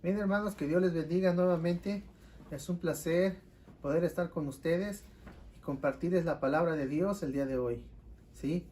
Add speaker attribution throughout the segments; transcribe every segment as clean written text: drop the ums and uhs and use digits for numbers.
Speaker 1: Bien, hermanos, que Dios les bendiga nuevamente. Es un placer poder estar con ustedes y compartirles la palabra de Dios el día de hoy. ¿Sí?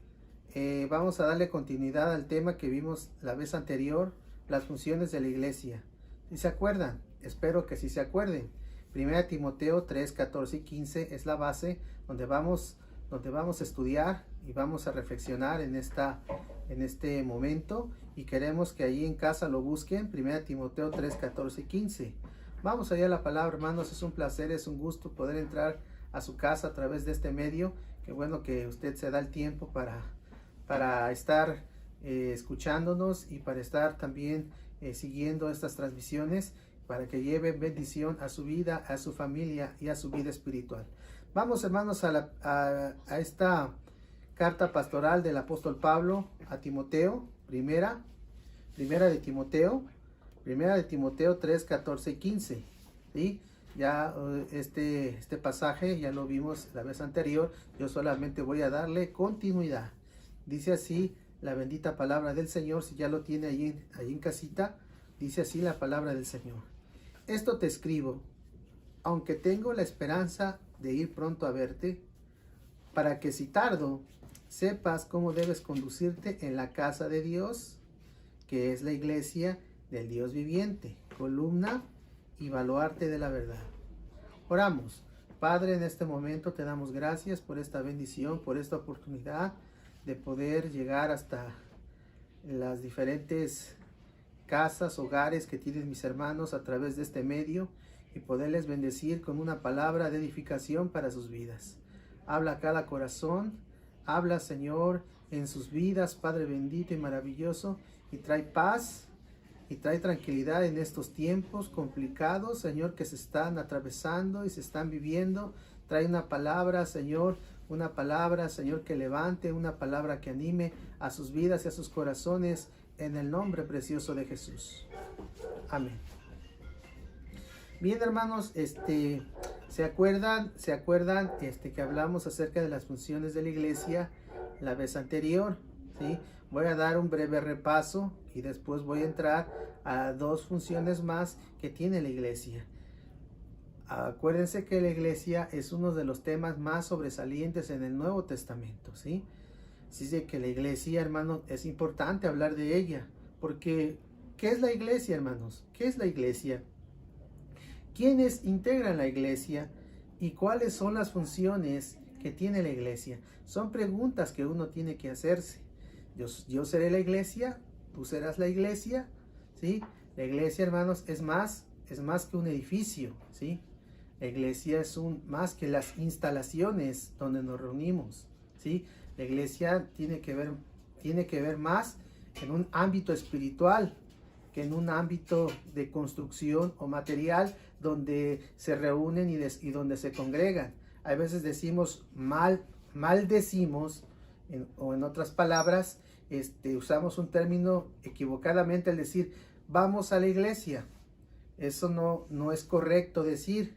Speaker 1: Vamos a darle continuidad al tema que vimos la vez anterior, las funciones de la iglesia. ¿Sí se acuerdan? Espero que sí se acuerden. 1 Timoteo 3, 14 y 15 es la base donde vamos a estudiar y vamos a reflexionar en este momento, y queremos que ahí en casa lo busquen. 1 Timoteo 3, 14 y 15. Vamos allá a la palabra, hermanos. Es un placer, es un gusto poder entrar a su casa a través de este medio. Qué bueno que usted se da el tiempo para estar escuchándonos y para estar también siguiendo estas transmisiones, para que lleven bendición a su vida, a su familia y a su vida espiritual. Vamos, hermanos, a esta carta pastoral del apóstol Pablo a Timoteo, primera de Timoteo 3, 14 y 15. ¿Sí? Ya este pasaje ya lo vimos la vez anterior, yo solamente voy a darle continuidad. Dice así la bendita palabra del Señor. Si ya lo tiene ahí en casita, dice así la palabra del Señor. Esto te escribo, aunque tengo la esperanza de ir pronto a verte, para que si tardo, sepas cómo debes conducirte en la casa de Dios, que es la iglesia del Dios viviente, columna y baluarte de la verdad. Oramos. Padre, en este momento te damos gracias por esta bendición, por esta oportunidad de poder llegar hasta las diferentes casas, hogares que tienen mis hermanos a través de este medio, y poderles bendecir con una palabra de edificación para sus vidas. Habla a cada corazón, habla, Señor, en sus vidas, Padre bendito y maravilloso, y trae paz y trae tranquilidad en estos tiempos complicados, Señor, que se están atravesando y se están viviendo. Trae una palabra, Señor, que levante, una palabra que anime a sus vidas y a sus corazones, en el nombre precioso de Jesús. Amén. Bien, hermanos, ¿se acuerdan que hablamos acerca de las funciones de la iglesia la vez anterior? ¿Sí? Voy a dar un breve repaso y después voy a entrar a dos funciones más que tiene la iglesia. Acuérdense que la iglesia es uno de los temas más sobresalientes en el Nuevo Testamento, ¿sí? Así de que la iglesia, hermanos, es importante hablar de ella, porque ¿qué es la iglesia, hermanos? ¿Qué es la iglesia? ¿Quiénes integran la iglesia y cuáles son las funciones que tiene la iglesia? Son preguntas que uno tiene que hacerse. Yo seré la iglesia, tú serás la iglesia, ¿sí? La iglesia, hermanos, es más que un edificio, ¿sí? La iglesia es más que las instalaciones donde nos reunimos, ¿sí? La iglesia tiene que ver más en un ámbito espiritual que en un ámbito de construcción o material, donde se reúnen y donde se congregan. A veces decimos maldecimos, o en otras palabras, usamos un término equivocadamente al decir vamos a la iglesia. Eso no es correcto decir.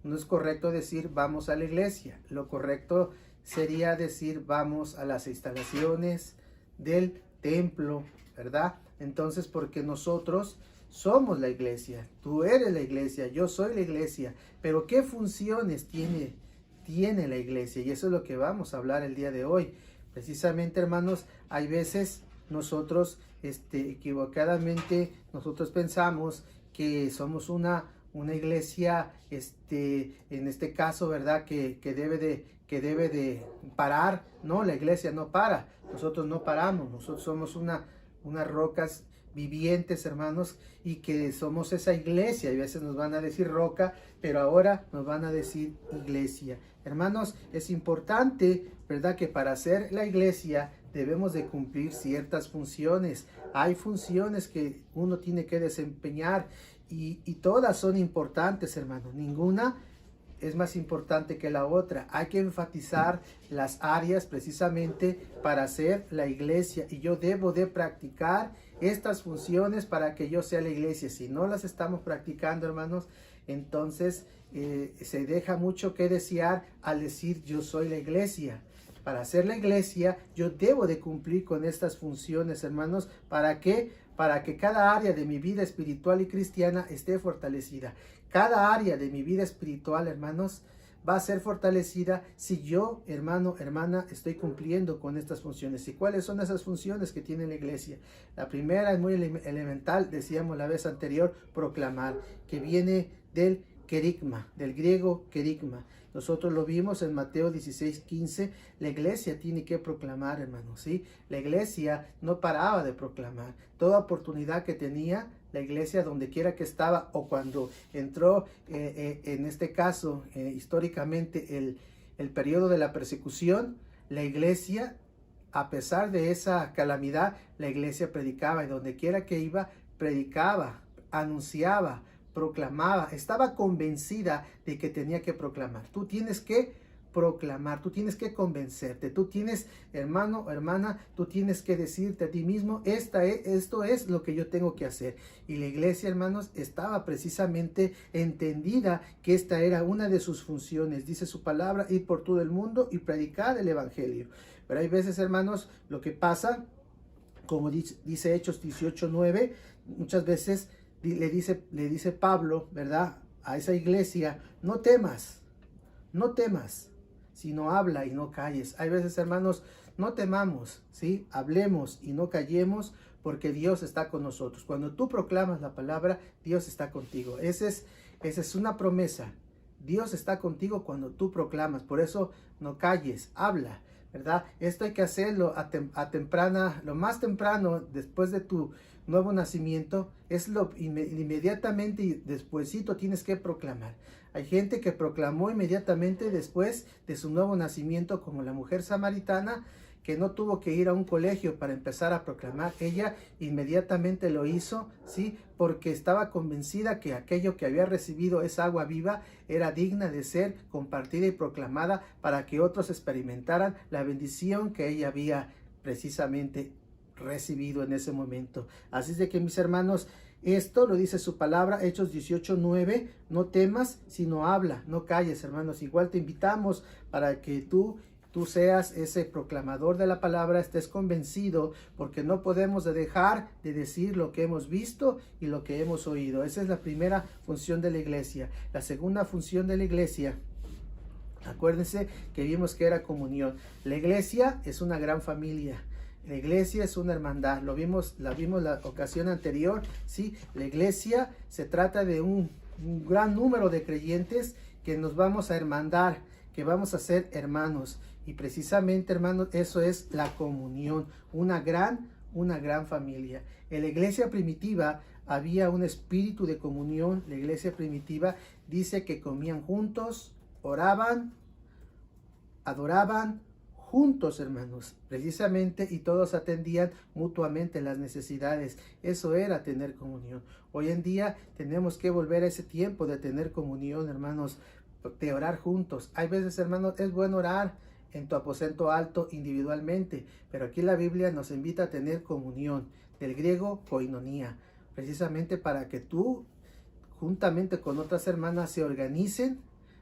Speaker 1: No es correcto decir vamos a la iglesia. Lo correcto sería decir vamos a las instalaciones del templo, ¿verdad? Entonces, porque nosotros somos la iglesia, tú eres la iglesia, yo soy la iglesia, pero ¿qué funciones tiene la iglesia? Y eso es lo que vamos a hablar el día de hoy. Precisamente, hermanos, hay veces nosotros equivocadamente nosotros pensamos que somos una iglesia, en este caso, ¿verdad? Que debe de parar. No, la iglesia no para. Nosotros no paramos. Nosotros somos unas rocas vivientes, hermanos, y que somos esa iglesia. Y a veces nos van a decir roca, pero ahora nos van a decir iglesia. Hermanos, es importante, ¿verdad?, que para ser la iglesia debemos de cumplir ciertas funciones. Hay funciones que uno tiene que desempeñar, y todas son importantes, hermanos. Ninguna es más importante que la otra. Hay que enfatizar las áreas precisamente para ser la iglesia, y yo debo de practicar estas funciones para que yo sea la iglesia. Si no las estamos practicando, hermanos, entonces se deja mucho que desear al decir yo soy la iglesia. Para ser la iglesia, yo debo de cumplir con estas funciones, hermanos. ¿Para qué? para que cada área de mi vida espiritual y cristiana esté fortalecida. Cada área de mi vida espiritual, hermanos, va a ser fortalecida si yo, hermano, hermana, estoy cumpliendo con estas funciones. ¿Y cuáles son esas funciones que tiene la iglesia? La primera es muy elemental, decíamos la vez anterior, proclamar, que viene del querigma, del griego querigma. Nosotros lo vimos en Mateo 16:15. La iglesia tiene que proclamar, hermanos, ¿sí? La iglesia no paraba de proclamar. Toda oportunidad que tenía, la iglesia, donde quiera que estaba, o cuando entró, en este caso, históricamente, el periodo de la persecución, la iglesia, a pesar de esa calamidad, la iglesia predicaba, y donde quiera que iba, predicaba, anunciaba, proclamaba, estaba convencida de que tenía que proclamar. Tú tienes que proclamar, tú tienes que convencerte, tú tienes, hermano, hermana, tú tienes que decirte a ti mismo, esto es lo que yo tengo que hacer. Y la iglesia, hermanos, estaba precisamente entendida que esta era una de sus funciones. Dice su palabra, ir por todo el mundo y predicar el evangelio. Pero hay veces, hermanos, lo que pasa, como dice Hechos 18:9, muchas veces le dice Pablo, ¿verdad?, a esa iglesia, no temas, sino habla y no calles. Hay veces, hermanos, no temamos, ¿sí? Hablemos y no callemos, porque Dios está con nosotros. Cuando tú proclamas la palabra, Dios está contigo. Esa es una promesa. Dios está contigo cuando tú proclamas. Por eso no calles, habla, ¿verdad? Esto hay que hacerlo lo más temprano, después de tu nuevo nacimiento, es inmediatamente y despuesito tienes que proclamar. Hay gente que proclamó inmediatamente después de su nuevo nacimiento, como la mujer samaritana, que no tuvo que ir a un colegio para empezar a proclamar. Ella inmediatamente lo hizo, ¿sí? Porque estaba convencida que aquello que había recibido, esa agua viva, era digna de ser compartida y proclamada para que otros experimentaran la bendición que ella había precisamente recibido en ese momento. Así es de que, mis hermanos, esto lo dice su palabra, Hechos 18:9, no temas, sino habla, no calles, hermanos. Igual te invitamos para que tú seas ese proclamador de la palabra, estés convencido, porque no podemos dejar de decir lo que hemos visto y lo que hemos oído. Esa es la primera función de la iglesia. La segunda función de la iglesia, acuérdense que vimos que era comunión. La iglesia es una gran familia. La iglesia es una hermandad. La vimos la ocasión anterior, ¿sí? La iglesia se trata de un gran número de creyentes que nos vamos a hermandar, que vamos a ser hermanos. Y precisamente, hermanos, eso es la comunión, una gran familia. En la iglesia primitiva había un espíritu de comunión. La iglesia primitiva dice que comían juntos, oraban, adoraban juntos, hermanos, precisamente, y todos atendían mutuamente las necesidades. Eso era tener comunión. Hoy en día tenemos que volver a ese tiempo de tener comunión, hermanos, de orar juntos. Hay veces, hermanos, es bueno orar en tu aposento alto individualmente, pero aquí la Biblia nos invita a tener comunión, del griego koinonia, precisamente para que tú, juntamente con otras hermanas, se organicen,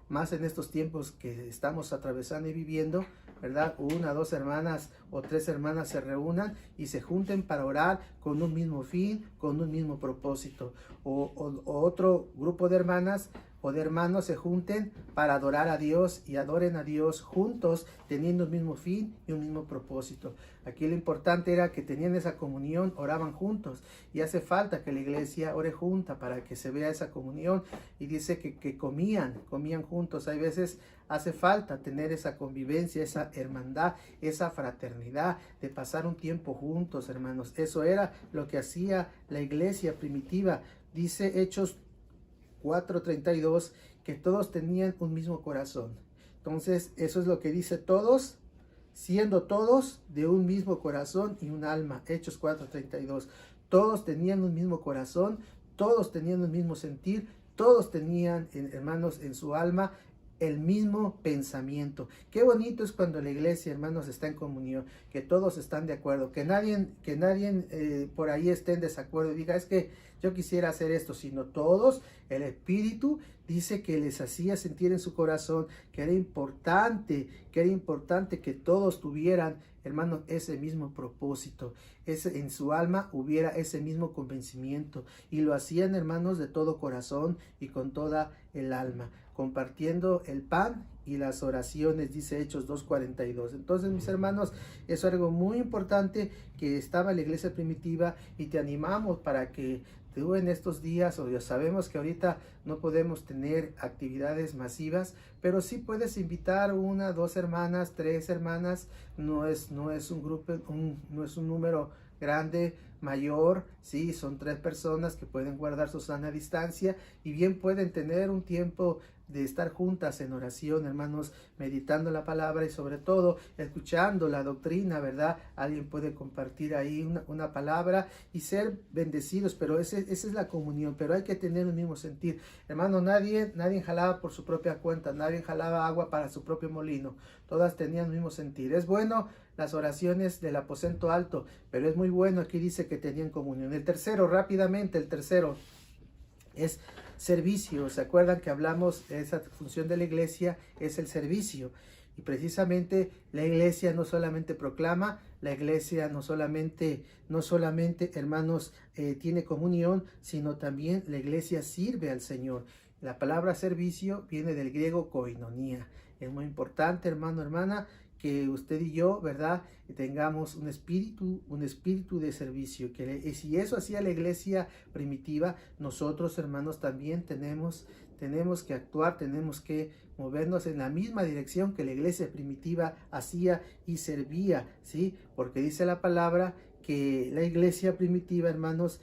Speaker 1: más en estos tiempos que estamos atravesando y viviendo, ¿verdad? Una, dos hermanas o tres hermanas se reúnan y se junten para orar con un mismo fin, con un mismo propósito. O otro grupo de hermanas o de hermanos se junten para adorar a Dios y adoren a Dios juntos, teniendo un mismo fin y un mismo propósito. Aquí lo importante era que tenían esa comunión, oraban juntos, y hace falta que la iglesia ore junta para que se vea esa comunión. Y dice que comían juntos. Hay veces hace falta tener esa convivencia, esa hermandad, esa fraternidad, de pasar un tiempo juntos, hermanos. Eso era lo que hacía la iglesia primitiva. Dice Hechos 4:32 que todos tenían un mismo corazón. Entonces, eso es lo que dice todos, siendo todos de un mismo corazón y un alma. Hechos 4:32. Todos tenían un mismo corazón, todos tenían un mismo sentir, todos tenían, hermanos, en su alma el mismo pensamiento. Qué bonito es cuando la iglesia, hermanos, está en comunión, que todos están de acuerdo, que nadie por ahí esté en desacuerdo y diga, es que yo quisiera hacer esto, sino todos, el Espíritu dice que les hacía sentir en su corazón que era importante que todos tuvieran, hermanos, ese mismo propósito, en su alma hubiera ese mismo convencimiento, y lo hacían, hermanos, de todo corazón y con toda el alma, compartiendo el pan y las oraciones, dice Hechos 2:42. Entonces, mis hermanos, es algo muy importante que estaba en la iglesia primitiva, y te animamos para que tú en estos días, o ya sabemos que ahorita no podemos tener actividades masivas, pero sí puedes invitar una, dos hermanas, tres hermanas. No es un grupo, no es un número grande, mayor, sí, son 3 personas que pueden guardar su sana distancia, y bien pueden tener un tiempo de estar juntas en oración, hermanos, meditando la palabra y sobre todo escuchando la doctrina, ¿verdad? Alguien puede compartir ahí una palabra y ser bendecidos, pero esa es la comunión, pero hay que tener el mismo sentir. Hermano, nadie jalaba por su propia cuenta, nadie jalaba agua para su propio molino, todas tenían el mismo sentir. Es bueno las oraciones del aposento alto, pero es muy bueno, aquí dice que tenían comunión. El tercero, rápidamente, el tercero es servicio. ¿Se acuerdan que hablamos de esa función de la iglesia? Es el servicio. Y precisamente la iglesia no solamente proclama, la iglesia no solamente, hermanos, tiene comunión, sino también la iglesia sirve al Señor. La palabra servicio viene del griego koinonia. Es muy importante, hermano, hermana, que usted y yo, ¿verdad?, tengamos un espíritu de servicio. Si eso hacía la iglesia primitiva, nosotros, hermanos, también tenemos que actuar, tenemos que movernos en la misma dirección que la iglesia primitiva hacía y servía, ¿sí? Porque dice la palabra que la iglesia primitiva, hermanos,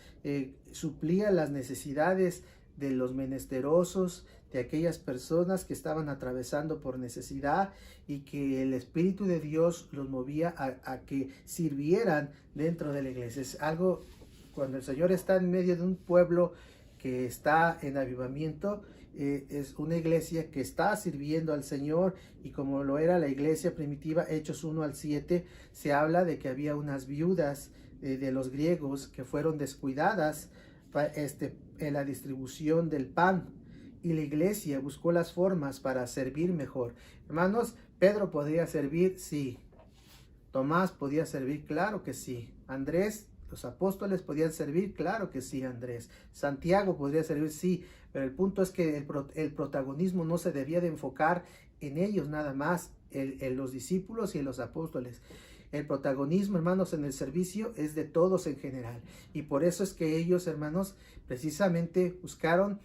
Speaker 1: suplía las necesidades de los menesterosos, de aquellas personas que estaban atravesando por necesidad, y que el Espíritu de Dios los movía a que sirvieran dentro de la iglesia. Es algo, cuando el Señor está en medio de un pueblo que está en avivamiento, es una iglesia que está sirviendo al Señor, y como lo era la iglesia primitiva, Hechos 1-7, se habla de que había unas viudas de los griegos que fueron descuidadas en la distribución del pan, y la iglesia buscó las formas para servir mejor. Hermanos, Pedro podía servir, sí. Tomás podía servir, claro que sí. Andrés, los apóstoles podían servir, claro que sí, Andrés. Santiago podría servir, sí. Pero el punto es que el protagonismo no se debía de enfocar en ellos nada más, en los discípulos y en los apóstoles. El protagonismo, hermanos, en el servicio es de todos en general. Y por eso es que ellos, hermanos, precisamente buscaron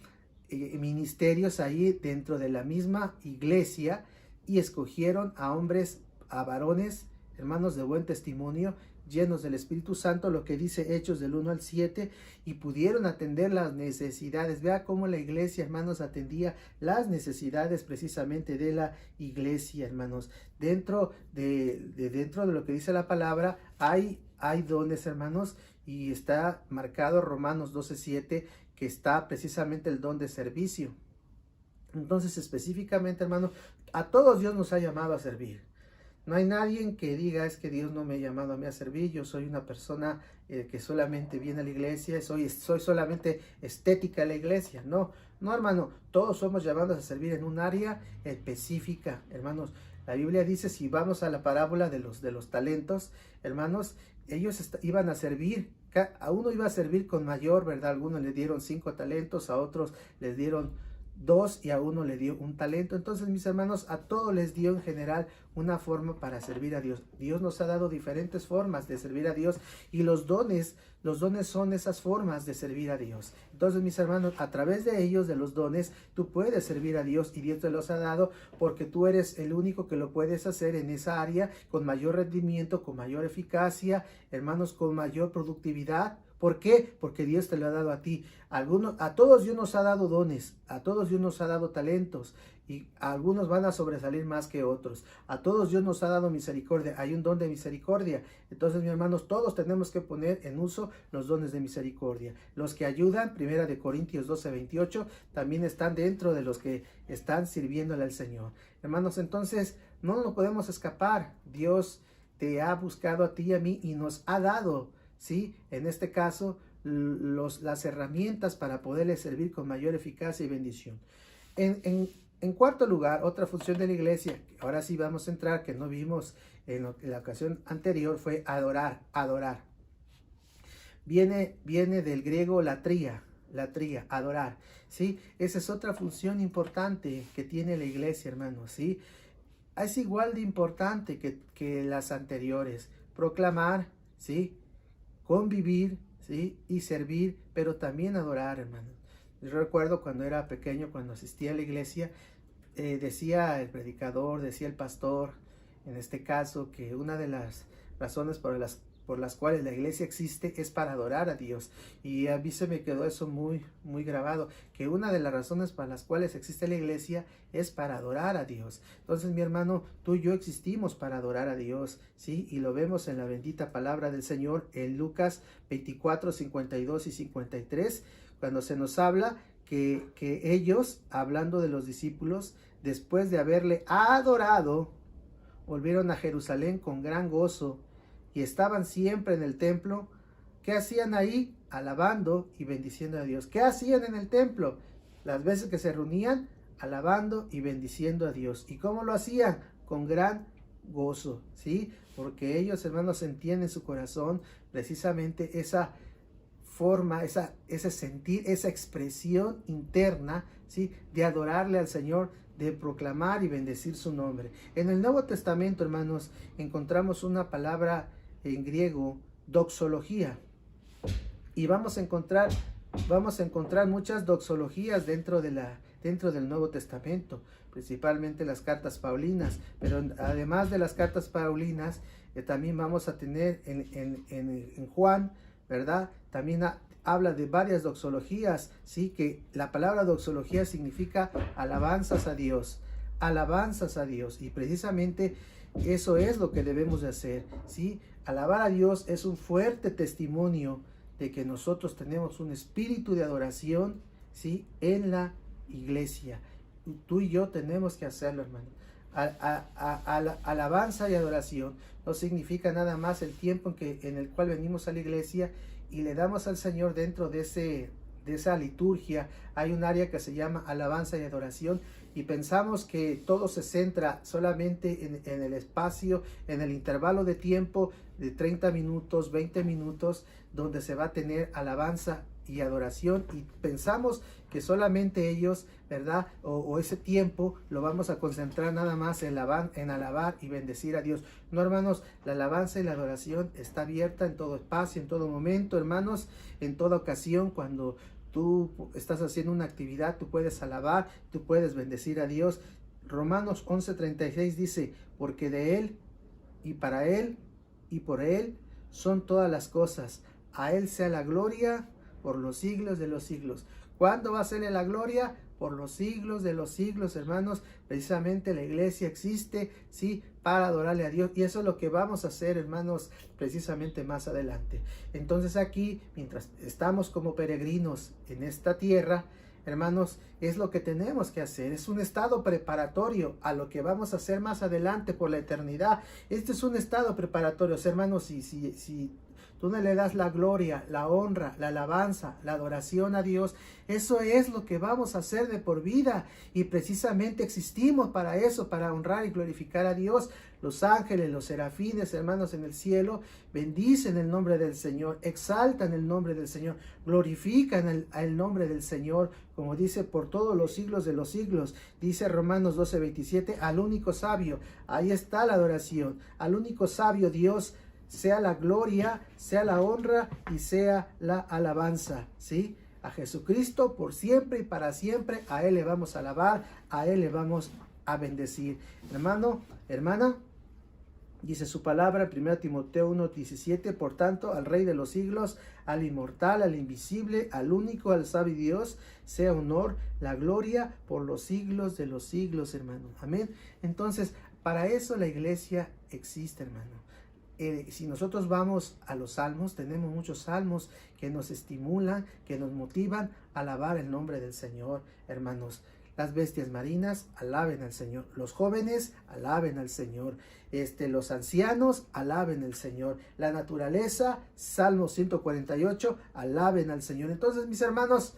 Speaker 1: ministerios ahí dentro de la misma iglesia, y escogieron a hombres, a varones, hermanos de buen testimonio, llenos del Espíritu Santo, lo que dice Hechos del 1-7, y pudieron atender las necesidades. Vea cómo la iglesia, hermanos, atendía las necesidades precisamente de la iglesia, hermanos. Dentro de lo que dice la palabra, hay dones, hermanos, y está marcado Romanos 12:7, que está precisamente el don de servicio. Entonces, específicamente, hermano, a todos Dios nos ha llamado a servir. No hay nadie que diga, es que Dios no me ha llamado a mí a servir, yo soy una persona que solamente viene a la iglesia, soy solamente estética de la iglesia. No, hermano, todos somos llamados a servir en un área específica, hermanos. La Biblia dice, si vamos a la parábola de los talentos, hermanos, ellos iban a servir, a uno iba a servir con mayor, ¿verdad? A algunos le dieron 5 talentos, a otros les dieron 2, y a uno le dio 1 talento. Entonces, mis hermanos, a todos les dio en general una forma para servir a Dios. Dios nos ha dado diferentes formas de servir a Dios, y los dones son esas formas de servir a Dios. Entonces, mis hermanos, a través de ellos, de los dones, tú puedes servir a Dios, y Dios te los ha dado porque tú eres el único que lo puedes hacer en esa área con mayor rendimiento, con mayor eficacia, hermanos, con mayor productividad. ¿Por qué? Porque Dios te lo ha dado a ti. A todos Dios nos ha dado dones, a todos Dios nos ha dado talentos, y algunos van a sobresalir más que otros. A todos Dios nos ha dado misericordia, hay un don de misericordia. Entonces, mis hermanos, todos tenemos que poner en uso los dones de misericordia. Los que ayudan, 1 Corintios 12:28, también están dentro de los que están sirviéndole al Señor. Hermanos, entonces, no nos podemos escapar. Dios te ha buscado a ti y a mí, y nos ha dado, ¿sí?, en este caso, las herramientas para poderle servir con mayor eficacia y bendición. En cuarto lugar, otra función de la iglesia, ahora sí vamos a entrar, que no vimos en la ocasión anterior, fue adorar. viene del griego latría, adorar, ¿sí? Esa es otra función importante que tiene la iglesia, hermanos, ¿sí? Es igual de importante que las anteriores, proclamar, ¿sí? Convivir, ¿sí? Y servir, pero también adorar, hermanos. Yo recuerdo cuando era pequeño, cuando asistía a la iglesia, decía el predicador, decía el pastor, en este caso, que una de las razones por las cuales la iglesia existe es para adorar a Dios. Y a mí se me quedó eso muy, muy grabado, que una de las razones para las cuales existe la iglesia es para adorar a Dios. Entonces, mi hermano, tú y yo existimos para adorar a Dios, ¿sí? Y lo vemos en la bendita palabra del Señor en Lucas 24, 52 y 53, cuando se nos habla que ellos, hablando de los discípulos, después de haberle adorado, volvieron a Jerusalén con gran gozo y estaban siempre en el templo. ¿Qué hacían ahí? Alabando y bendiciendo a Dios. ¿Qué hacían en el templo? Las veces que se reunían, alabando y bendiciendo a Dios. ¿Y cómo lo hacían? Con gran gozo, ¿sí? Porque ellos, hermanos, sentían en su corazón precisamente esa forma, ese sentir, esa expresión interna, ¿sí? De adorarle al Señor, de proclamar y bendecir su nombre. En el Nuevo Testamento, hermanos, encontramos una palabra en griego, doxología, y vamos a encontrar muchas doxologías dentro del Nuevo Testamento, principalmente las cartas paulinas, pero además de las cartas paulinas, también vamos a tener en Juan, ¿verdad? También habla de varias doxologías, ¿sí? Que la palabra doxología significa alabanzas a Dios, y precisamente eso es lo que debemos de hacer, ¿sí? Alabar a Dios es un fuerte testimonio de que nosotros tenemos un espíritu de adoración, ¿sí? En la iglesia. Tú y yo tenemos que hacerlo, hermano. Alabanza y adoración no significa nada más el tiempo en el cual venimos a la iglesia y le damos al Señor dentro de esa liturgia. Hay un área que se llama alabanza y adoración y pensamos que todo se centra solamente en el espacio, en el intervalo de tiempo de 30 minutos, 20 minutos, donde se va a tener alabanza y adoración, y pensamos que solamente ellos, ¿verdad? O ese tiempo lo vamos a concentrar nada más en alabar y bendecir a Dios. No, hermanos, la alabanza y la adoración está abierta en todo espacio, en todo momento, hermanos, en toda ocasión. Cuando tú estás haciendo una actividad, tú puedes alabar, tú puedes bendecir a Dios. Romanos 11:36 dice, porque de Él y para Él y por Él son todas las cosas. A Él sea la gloria por los siglos de los siglos. ¿Cuándo va a ser la gloria? Por los siglos de los siglos, hermanos. Precisamente la iglesia existe, sí, para adorarle a Dios. Y eso es lo que vamos a hacer, hermanos, precisamente más adelante. Entonces aquí, mientras estamos como peregrinos en esta tierra, hermanos, es lo que tenemos que hacer. Es un estado preparatorio a lo que vamos a hacer más adelante por la eternidad. Este es un estado preparatorio, hermanos. Si tú no le das la gloria, la honra, la alabanza, la adoración a Dios, eso es lo que vamos a hacer de por vida. Y precisamente existimos para eso, para honrar y glorificar a Dios. Los ángeles, los serafines, hermanos, en el cielo, bendicen el nombre del Señor, exaltan el nombre del Señor, glorifican el nombre del Señor, como dice, por todos los siglos de los siglos. Dice Romanos 12:27, al único sabio, ahí está la adoración, al único sabio Dios, sea la gloria, sea la honra y sea la alabanza, ¿sí? A Jesucristo por siempre y para siempre, a Él le vamos a alabar, a Él le vamos a bendecir. Hermano, hermana, dice su palabra, 1 Timoteo 1:17, por tanto, al Rey de los siglos, al inmortal, al invisible, al único, al sabio Dios, sea honor, la gloria por los siglos de los siglos, hermano. Amén. Entonces, para eso la iglesia existe, hermano. Si nosotros vamos a los salmos, tenemos muchos salmos que nos estimulan, que nos motivan a alabar el nombre del Señor, hermanos. Las bestias marinas alaben al Señor, los jóvenes alaben al Señor, los ancianos alaben al Señor, la naturaleza, Salmo 148, alaben al Señor. Entonces, mis hermanos,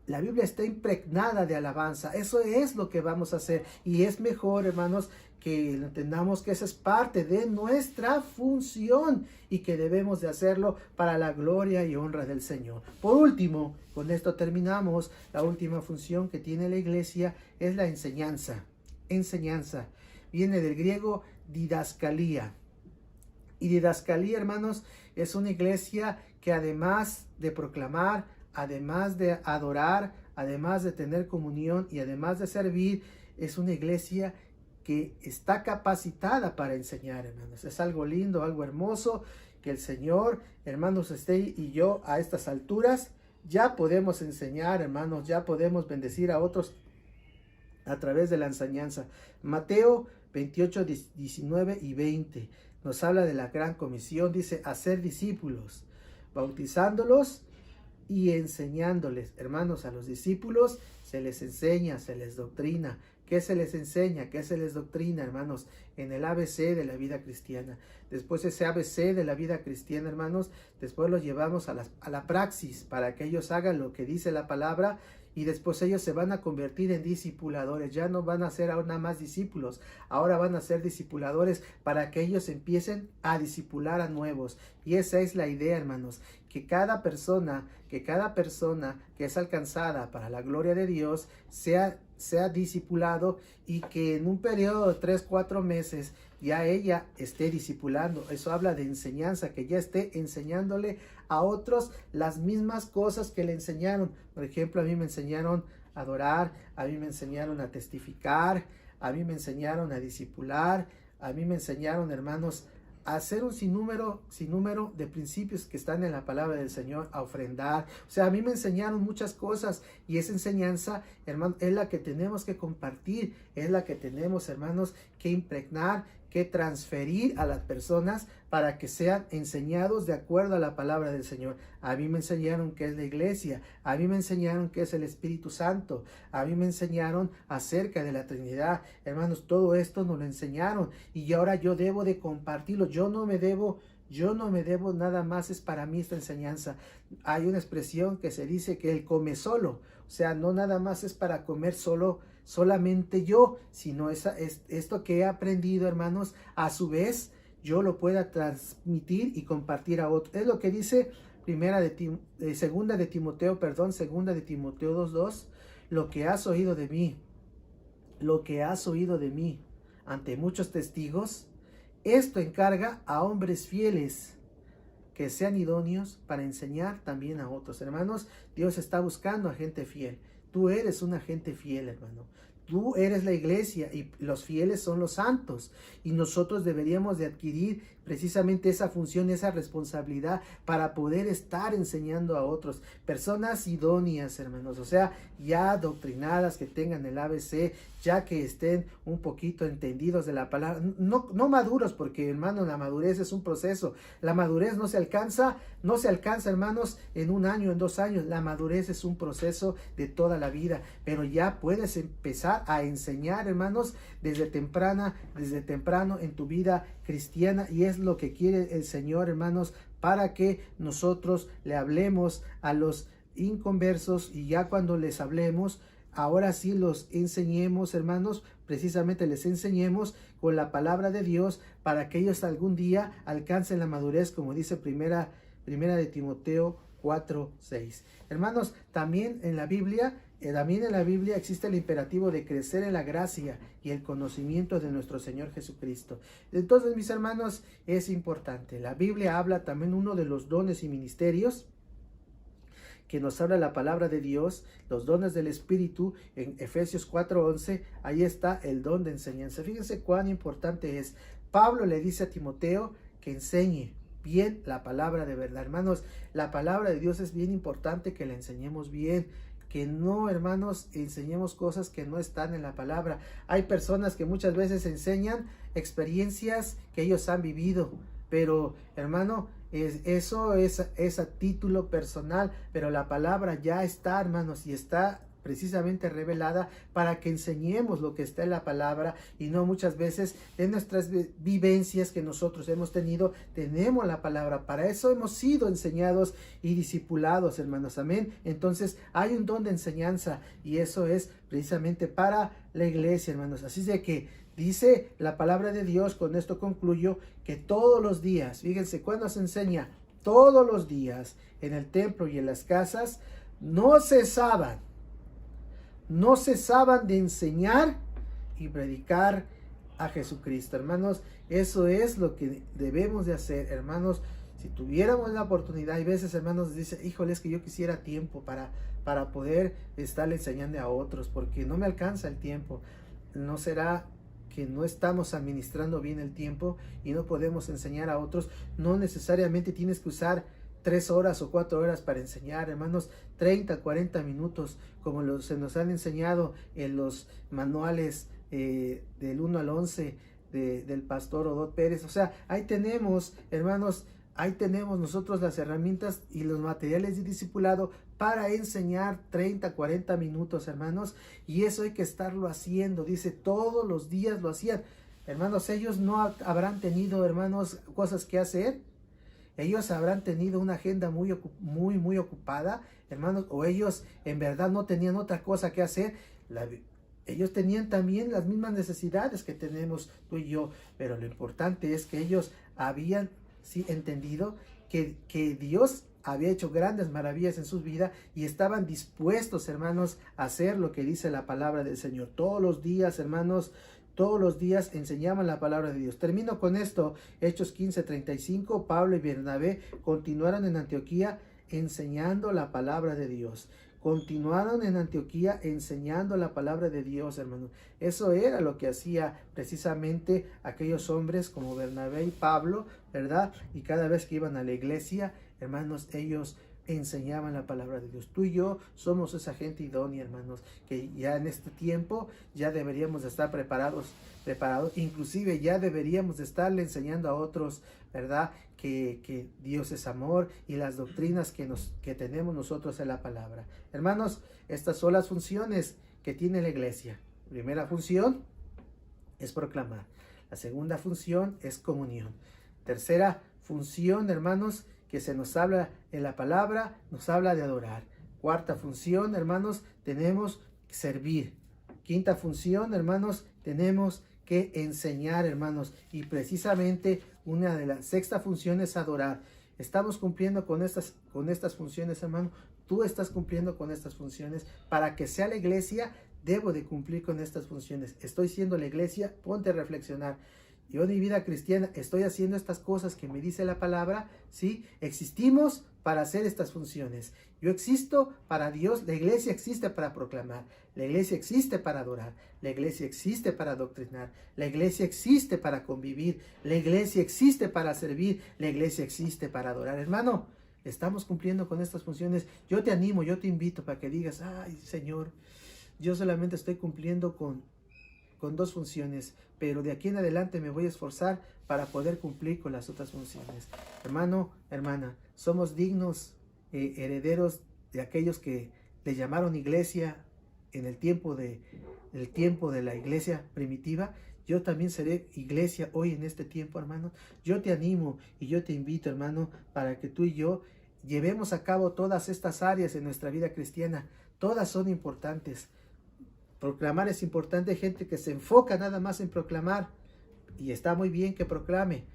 Speaker 1: La Biblia está impregnada de alabanza. Eso es lo que vamos a hacer. Y es mejor, hermanos, que entendamos que esa es parte de nuestra función y que debemos de hacerlo para la gloria y honra del Señor. Por último, con esto terminamos, la última función que tiene la iglesia es la enseñanza. Enseñanza. Viene del griego didascalía. Y didascalía, hermanos, es una iglesia que además de proclamar, además de adorar, además de tener comunión y además de servir, es una iglesia que está capacitada para enseñar, hermanos. Es algo lindo, algo hermoso, que el Señor, hermanos, usted y yo a estas alturas ya podemos enseñar, hermanos, ya podemos bendecir a otros a través de la enseñanza. Mateo 28, 19 y 20 nos habla de la gran comisión, dice, hacer discípulos, bautizándolos y enseñándoles. Hermanos, a los discípulos se les enseña, se les doctrina. ¿Qué se les enseña? ¿Qué se les doctrina, hermanos? En el ABC de la vida cristiana. Después ese ABC de la vida cristiana, hermanos, después lo llevamos a la praxis para que ellos hagan lo que dice la palabra. Y después ellos se van a convertir en discipuladores. Ya no van a ser ahora más discípulos. Ahora van a ser discipuladores para que ellos empiecen a discipular a nuevos. Y esa es la idea, hermanos. Que cada persona que es alcanzada para la gloria de Dios sea discipulado y que en un periodo de 3-4 meses ya ella esté discipulando. Eso habla de enseñanza, que ya esté enseñándole a otros las mismas cosas que le enseñaron. Por ejemplo, a mí me enseñaron a adorar, a mí me enseñaron a testificar, a mí me enseñaron a discipular, a mí me enseñaron, hermanos, a hacer un sinnúmero de principios que están en la palabra del Señor, a ofrendar. O sea, a mí me enseñaron muchas cosas y esa enseñanza, hermano, es la que tenemos que compartir, es la que tenemos, hermanos, que impregnar, que transferir a las personas para que sean enseñados de acuerdo a la palabra del Señor. A mí me enseñaron qué es la iglesia, a mí me enseñaron qué es el Espíritu Santo, a mí me enseñaron acerca de la Trinidad. Hermanos, todo esto nos lo enseñaron y ahora yo debo de compartirlo. Yo no me debo nada más, es para mí esta enseñanza. Hay una expresión que se dice que el come solo, o sea, no nada más es para comer solamente yo, sino esto que he aprendido, hermanos, a su vez yo lo pueda transmitir y compartir a otros. Es lo que dice segunda de Timoteo 2:2, lo que has oído de mí ante muchos testigos, esto encarga a hombres fieles que sean idóneos para enseñar también a otros. Hermanos, Dios está buscando a gente fiel. Tú eres una gente fiel, hermano. Tú eres la iglesia y los fieles son los santos. Y nosotros deberíamos de adquirir precisamente esa función, esa responsabilidad para poder estar enseñando a otros. Personas idóneas, hermanos. O sea, ya adoctrinadas, que tengan el ABC, ya que estén un poquito entendidos de la palabra. No maduros, porque, hermano, la madurez es un proceso. La madurez no se alcanza, hermanos, en 1 año, en 2 años. La madurez es un proceso de toda la vida. Pero ya puedes empezar a enseñar, hermanos, desde temprano en tu vida cristiana, y es lo que quiere el Señor, hermanos, para que nosotros le hablemos a los inconversos, y ya cuando les hablemos, ahora sí los enseñemos, hermanos, precisamente les enseñemos con la palabra de Dios para que ellos algún día alcancen la madurez, como dice primera de Timoteo 4:6. Hermanos, también en la Biblia existe el imperativo de crecer en la gracia y el conocimiento de nuestro Señor Jesucristo. Entonces, mis hermanos, es importante. La Biblia habla también uno de los dones y ministerios que nos habla la palabra de Dios, los dones del Espíritu. En Efesios 4:11, ahí está el don de enseñanza. Fíjense cuán importante es. Pablo le dice a Timoteo que enseñe bien la palabra de verdad. Hermanos, la palabra de Dios es bien importante que la enseñemos bien. Que no, hermanos, enseñemos cosas que no están en la palabra. Hay personas que muchas veces enseñan experiencias que ellos han vivido, pero, hermano, eso es a título personal, pero la palabra ya está, hermanos, y está precisamente revelada para que enseñemos lo que está en la palabra y no muchas veces en nuestras vivencias que nosotros hemos tenido, tenemos la palabra. Para eso hemos sido enseñados y discipulados, hermanos. Amén. Entonces hay un don de enseñanza y eso es precisamente para la iglesia, hermanos. Así de que dice la palabra de Dios, con esto concluyo, que todos los días, fíjense, cuando se enseña todos los días en el templo y en las casas, no cesaban de enseñar y predicar a Jesucristo. Hermanos, eso es lo que debemos de hacer, hermanos. Si tuviéramos la oportunidad, hay veces, hermanos, dice, híjole, es que yo quisiera tiempo para poder estarle enseñando a otros, porque no me alcanza el tiempo. ¿No será que no estamos administrando bien el tiempo y no podemos enseñar a otros? No necesariamente tienes que usar 3 horas o 4 horas para enseñar, hermanos, 30, 40 minutos, como se nos han enseñado en los manuales del 1 al 11 del pastor Odot Pérez. O sea, ahí tenemos, hermanos, ahí tenemos nosotros las herramientas y los materiales de discipulado para enseñar 30, 40 minutos, hermanos, y eso hay que estarlo haciendo. Dice, todos los días lo hacían. Hermanos, ellos no habrán tenido, hermanos, cosas que hacer. Ellos habrán tenido una agenda muy ocupada, hermanos, o ellos en verdad no tenían otra cosa que hacer. Ellos tenían también las mismas necesidades que tenemos tú y yo, pero lo importante es que ellos habían entendido que Dios había hecho grandes maravillas en sus vidas y estaban dispuestos, hermanos, a hacer lo que dice la palabra del Señor. Todos los días, hermanos, todos los días enseñaban la palabra de Dios. Termino con esto. Hechos 15:35. Pablo y Bernabé continuaron en Antioquía enseñando la palabra de Dios. Continuaron en Antioquía enseñando la palabra de Dios, hermanos. Eso era lo que hacía precisamente aquellos hombres como Bernabé y Pablo, ¿verdad? Y cada vez que iban a la iglesia, hermanos, ellos enseñaban la palabra de Dios. Tú y yo somos esa gente idónea, hermanos, que ya en este tiempo ya deberíamos de estar preparados, inclusive ya deberíamos de estarle enseñando a otros, ¿verdad? Que Dios es amor y las doctrinas que tenemos nosotros en la palabra. Hermanos, estas son las funciones que tiene la iglesia. Primera función es proclamar. La segunda función es comunión. Tercera función, hermanos, que se nos habla en la palabra, nos habla de adorar. Cuarta función, hermanos, tenemos que servir. Quinta función, hermanos, tenemos que enseñar, hermanos. Y precisamente una de las sexta funciones es adorar. Estamos cumpliendo con estas funciones, hermano. Tú estás cumpliendo con estas funciones. Para que sea la iglesia, debo de cumplir con estas funciones. Estoy siendo la iglesia, ponte a reflexionar. Yo en mi vida cristiana estoy haciendo estas cosas que me dice la palabra, ¿sí? Existimos para hacer estas funciones. Yo existo para Dios, la iglesia existe para proclamar, la iglesia existe para adorar, la iglesia existe para adoctrinar, la iglesia existe para convivir, la iglesia existe para servir, la iglesia existe para adorar. Hermano, estamos cumpliendo con estas funciones. Yo te animo, yo te invito para que digas, ay Señor, yo solamente estoy cumpliendo con 2 funciones, pero de aquí en adelante me voy a esforzar para poder cumplir con las otras funciones. Hermano, hermana, somos dignos herederos de aquellos que le llamaron iglesia en el tiempo de la iglesia primitiva. Yo también seré iglesia hoy en este tiempo, hermano. Yo te animo y yo te invito, hermano, para que tú y yo llevemos a cabo todas estas áreas en nuestra vida cristiana. Todas son importantes. Proclamar es importante. Hay gente que se enfoca nada más en proclamar y está muy bien que proclame,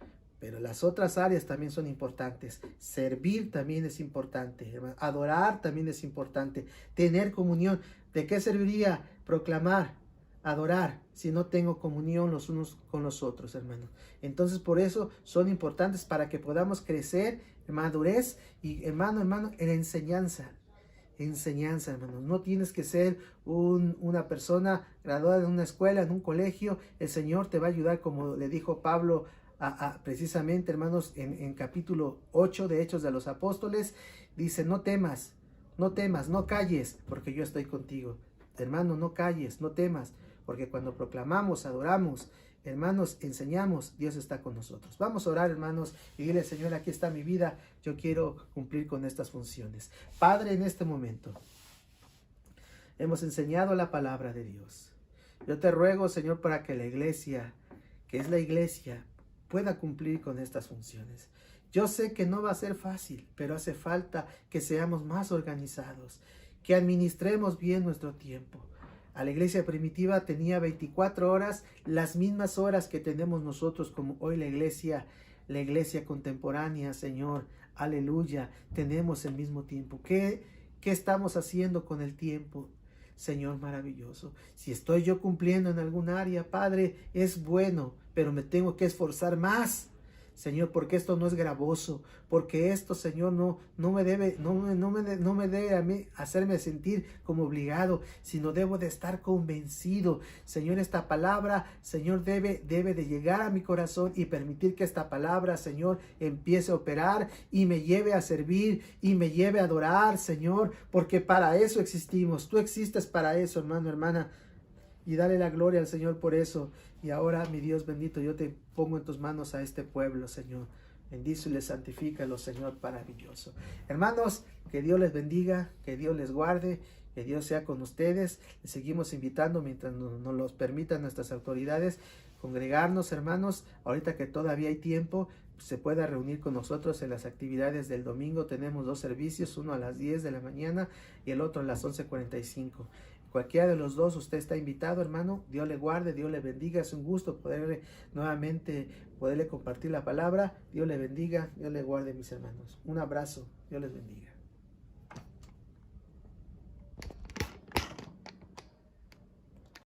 Speaker 1: pero las otras áreas también son importantes. Servir también es importante, hermano. Adorar también es importante. Tener comunión. ¿De qué serviría proclamar, adorar, si no tengo comunión los unos con los otros, hermano? Entonces, por eso son importantes para que podamos crecer en madurez y, hermano, en enseñanza. Enseñanza, hermanos. No tienes que ser una persona graduada en una escuela, en un colegio. El Señor te va a ayudar, como le dijo Pablo precisamente, hermanos, en capítulo 8 de Hechos de los Apóstoles. Dice, no temas, no calles, porque yo estoy contigo. Hermano, no calles, no temas, porque cuando proclamamos, adoramos, hermanos, enseñamos, Dios está con nosotros. Vamos a orar, hermanos, y dile, Señor, aquí está mi vida, yo quiero cumplir con estas funciones. Padre, en este momento, hemos enseñado la palabra de Dios. Yo te ruego, Señor, para que la iglesia, que es la iglesia, pueda cumplir con estas funciones. Yo sé que no va a ser fácil, pero hace falta que seamos más organizados, que administremos bien nuestro tiempo. A la iglesia primitiva tenía 24 horas, las mismas horas que tenemos nosotros como hoy la iglesia contemporánea, Señor. Aleluya, tenemos el mismo tiempo. ¿Qué estamos haciendo con el tiempo? Señor maravilloso, si estoy yo cumpliendo en algún área, Padre, es bueno, pero me tengo que esforzar más, Señor, porque esto no es gravoso, porque esto, Señor, no me debe a mí hacerme sentir como obligado, sino debo de estar convencido. Señor, esta palabra, Señor, debe de llegar a mi corazón y permitir que esta palabra, Señor, empiece a operar y me lleve a servir y me lleve a adorar, Señor, porque para eso existimos. Tú existes para eso, hermano, hermana. Y dale la gloria al Señor por eso. Y ahora, mi Dios bendito, yo te pongo en tus manos a este pueblo, Señor. Bendícelo y santifícalo, Señor, maravilloso. Hermanos, que Dios les bendiga, que Dios les guarde, que Dios sea con ustedes. Les seguimos invitando mientras nos los permitan nuestras autoridades, congregarnos, hermanos. Ahorita que todavía hay tiempo, se pueda reunir con nosotros en las actividades del domingo. Tenemos 2 servicios, uno a las 10 de la mañana y el otro a las 11:45. Cualquiera de los dos, usted está invitado, hermano. Dios le guarde, Dios le bendiga. Es un gusto poderle compartir la palabra. Dios le bendiga, Dios le guarde, mis hermanos. Un abrazo, Dios les bendiga.